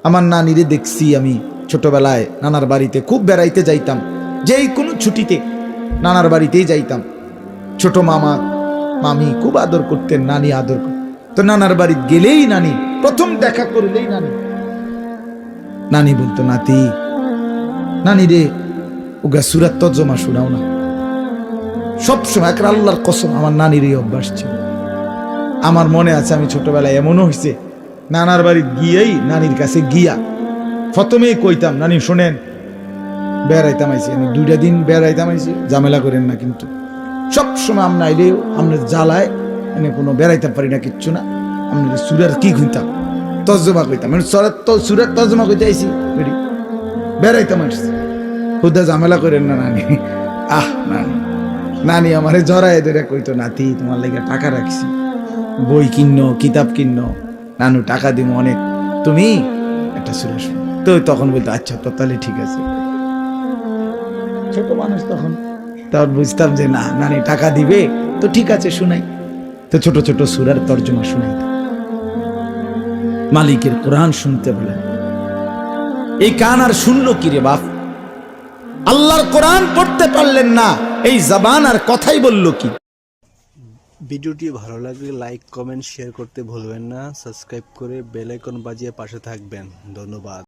আমার নানিরে দেখছি আমি ছোটবেলায় নানার বাড়িতে খুব বেড়াইতে যাইতাম, যেই কোনো ছুটিতে নানার বাড়িতেই যাইতাম। ছোট মামা মামি খুব আদর করতেন, নানি আদর করতেন। তো নানার বাড়ি গেলেই নানি, প্রথম দেখা করলেই নানি বলতো, নাতি নানি রে ওগা সুরাত তর্জমা শোনাও না। সবসময় একটা আল্লাহর কসম আমার নানির এই অভ্যাস ছিল। আমার মনে আছে আমি ছোটবেলায় এমনও হয়েছে, নানার বাড়ি গিয়েই নানির কাছে গিয়া প্রথমেই কইতাম, নানি শোনেন বেড়াইতাম আইছি, আমি 2টা দিন বেড়াইতাম আইছি, ঝামেলা করেন না কিন্তু। সবসময় আমরা আইলে আমরা জ্বালায় আমি কোনো বেড়াইতে পারি না, কিচ্ছু না। আমরা সুরার কি কইতাম, তর্জমা কইতাম, মানে সুরার তর্জমা কইতে আইছি, বেড়াইতাম আসছি, খুদা ঝামেলা করেন না নানি। নানি আমারে জড়ায় ধরে কইতো, নাতি তোমার লেগে টাকা রাখছি, বই কিনো, কিতাব কিনো, নানু টাকা দিব অনেক, তুমি একটা সুরা শুনো। তো তখন বলতো আচ্ছা তো তাহলে ঠিক আছে। ছোট মানুষ তখন বুঝতাম যে না, নানি টাকা দিবে তো ঠিক আছে শুনাই। তো ছোট ছোট সূরার তর্জমা শুনাইত। মালিকের কোরআন শুনতে বলেন, এই কান আর শুনলো কি রে বাপ? আল্লাহর কোরআন পড়তে পারলেন না, এই জবান আর কথাই বলল কি? ভিডিওটি ভালো লাগলে লাইক, কমেন্ট, শেয়ার করতে ভুলবেন না। সাবস্ক্রাইব করে বেল আইকন বাজিয়ে পাশে থাকবেন। ধন্যবাদ।